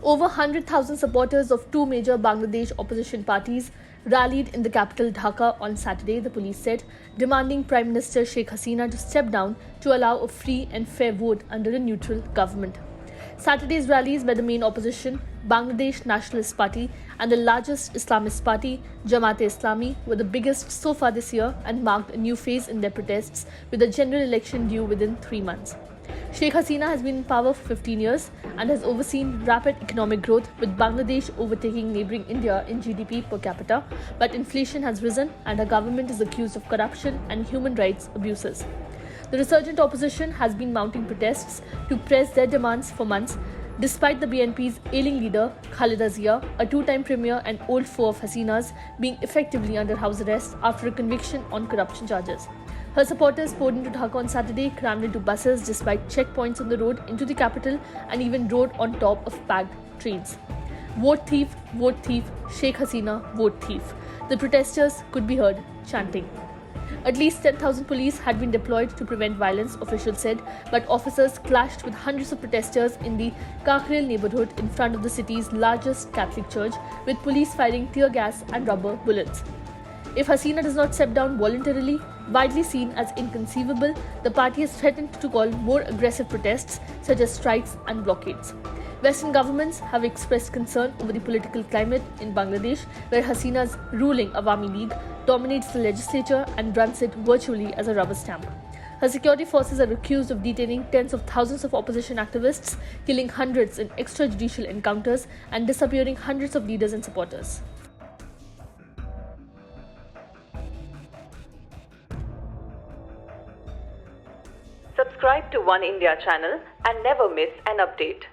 Over 100,000 supporters of two major Bangladesh opposition parties rallied in the capital Dhaka on Saturday, the police said, demanding Prime Minister Sheikh Hasina to step down to allow a free and fair vote under a neutral government. Saturday's rallies by the main opposition, Bangladesh Nationalist Party, and the largest Islamist party, Jamaat-e-Islami, were the biggest so far this year and marked a new phase in their protests, with a general election due within 3 months. Sheikh Hasina has been in power for 15 years and has overseen rapid economic growth, with Bangladesh overtaking neighbouring India in GDP per capita, but inflation has risen and her government is accused of corruption and human rights abuses. The resurgent opposition has been mounting protests to press their demands for months, despite the BNP's ailing leader, Khalida Zia, a two-time premier and old foe of Hasina's, being effectively under house arrest after a conviction on corruption charges. Her supporters poured into Dhaka on Saturday, crammed into buses despite checkpoints on the road into the capital, and even rode on top of packed trains. Vote thief, Sheikh Hasina, vote thief. The protesters could be heard chanting. At least 10,000 police had been deployed to prevent violence, officials said, but officers clashed with hundreds of protesters in the Kakrel neighborhood in front of the city's largest Catholic church, with police firing tear gas and rubber bullets. If Hasina does not step down voluntarily, widely seen as inconceivable, the party has threatened to call more aggressive protests such as strikes and blockades. Western governments have expressed concern over the political climate in Bangladesh, where Hasina's ruling Awami League dominates the legislature and runs it virtually as a rubber stamp. Her security forces are accused of detaining tens of thousands of opposition activists, killing hundreds in extrajudicial encounters, and disappearing hundreds of leaders and supporters. Subscribe to Oneindia channel and never miss an update.